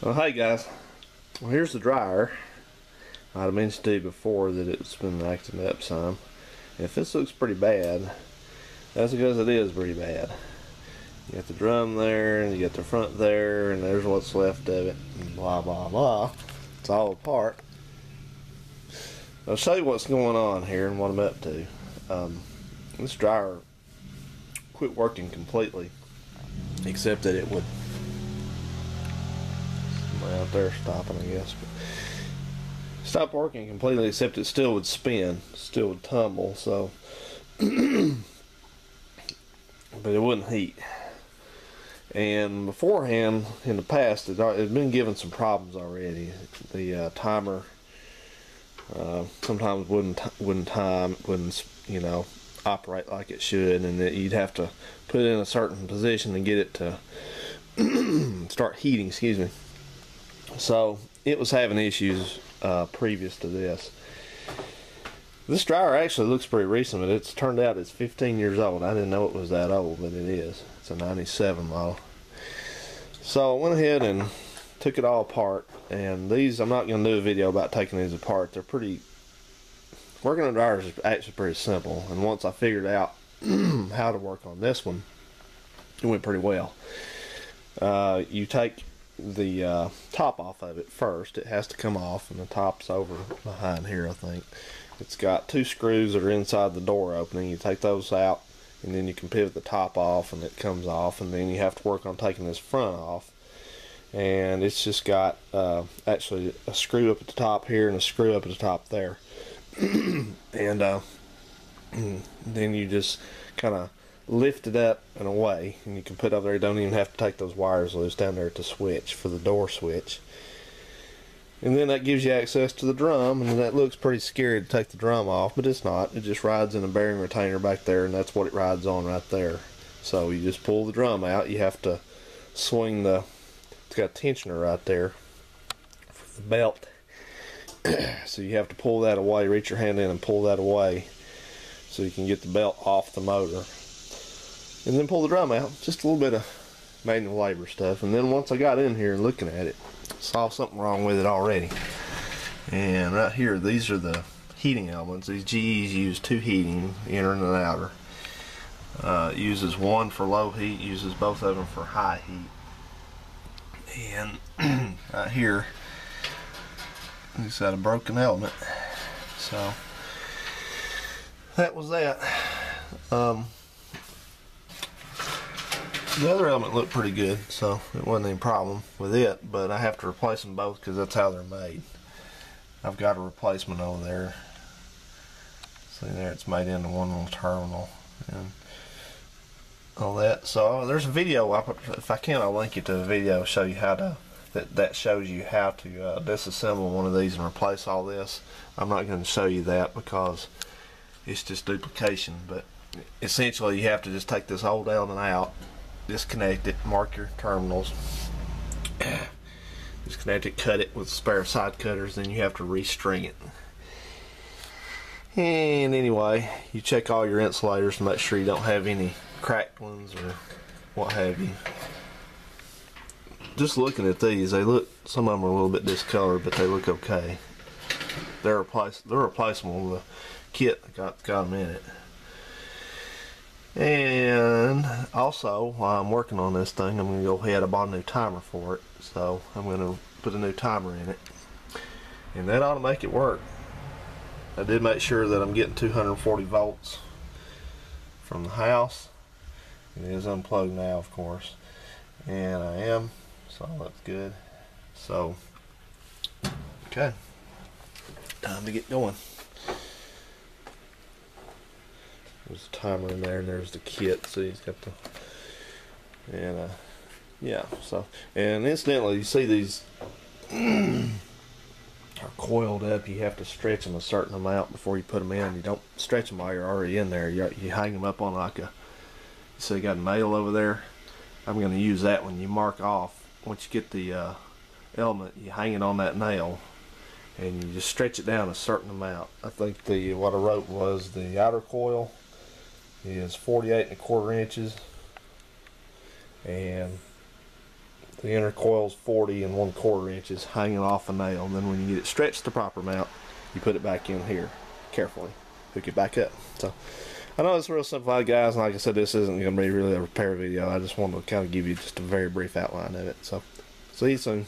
Well, hey guys, well, here's the dryer. I mentioned to you before that it's been acting up some. If this looks pretty bad, that's because it is pretty bad. You got the drum there, and you got the front there, and there's what's left of it, and blah blah blah. It's all apart. I'll show you what's going on here and what I'm up to. This dryer quit working completely, except that it would. Somebody out there stopping, I guess. But stopped working completely, except it still would spin, still would tumble. So, but it wouldn't heat. And beforehand, in the past, it had been given some problems already. The timer sometimes wouldn't time, wouldn't operate like it should, and you'd have to put it in a certain position to get it to start heating. Excuse me. So it was having issues previous to this. This dryer actually looks pretty recent, but it's turned out it's 15 years old. I didn't know it was that old, but it is. It's a 97 model. So I went ahead and took it all apart, and these, I'm not going to do a video about taking these apart. They're pretty, working on dryers is actually pretty simple, and once I figured out how to work on this one, it went pretty well. You take the top off of it first. It has to come off, and the top's over behind here, I think. It's got two screws that are inside the door opening. You take those out, and then you can pivot the top off, and it comes off, and then you have to work on taking this front off. And it's just got actually a screw up at the top here and a screw up at the top there. And then you just kind of lift it up and away, and you can put it over there. You don't even have to take those wires loose down there at the switch for the door switch. And then that gives you access to the drum, and that looks pretty scary to take the drum off, but it's not. It just rides in a bearing retainer back there, and that's what it rides on right there. So you just pull the drum out. You have to swing the, it's got a tensioner right there for the belt. So you have to pull that away, reach your hand in and pull that away so you can get the belt off the motor. And then pull the drum out. Just a little bit of manual labor stuff. And then once I got in here and looking at it, saw something wrong with it already. And right here, these are the heating elements. These GEs use two heating, inner and outer. It uses one for low heat, uses both of them for high heat. And right here, it's got a broken element. So that was that. The other element looked pretty good, so it wasn't any problem with it, but I have to replace them both because that's how they're made. I've got a replacement over there. See there, it's made into one little terminal and all that. So there's a video, if I can, I'll link you to a video show you how to, that shows you how to disassemble one of these and replace all this. I'm not going to show you that because it's just duplication, but essentially you have to just take this old element out, disconnect it, mark your terminals, disconnect it, cut it with spare side cutters, then you have to restring it. And anyway, you check all your insulators to make sure you don't have any cracked ones or what have you. Just looking at these, they look, some of them are a little bit discolored, but they look okay. They're replaceable. The kit got them in it. And also, while I'm working on this thing, I'm going to go ahead. I bought a new timer for it, so I'm going to put a new timer in it, and that ought to make it work. I did make sure that I'm getting 240 volts from the house. It is unplugged now, of course, and I am, so that's good. So, okay, time to get going. There's a timer in there, and there's the kit. See, he's got the, and yeah. So, and incidentally, you see these are coiled up. You have to stretch them a certain amount before you put them in. You don't stretch them while you're already in there. You hang them up on like a, so you got a nail over there. I'm going to use that when you mark off. Once you get the element, you hang it on that nail, and you just stretch it down a certain amount. I think what I wrote was the outer coil is 48 1/4 inches, and The inner coil's 40 and 1/4 inches hanging off a nail. And then when you get it stretched the proper amount, you put it back in here carefully. Hook it back up. So I know it's real simplified, guys, and like I said, this isn't going to be really a repair video. I just wanted to kind of give you just a very brief outline of it. So see you soon.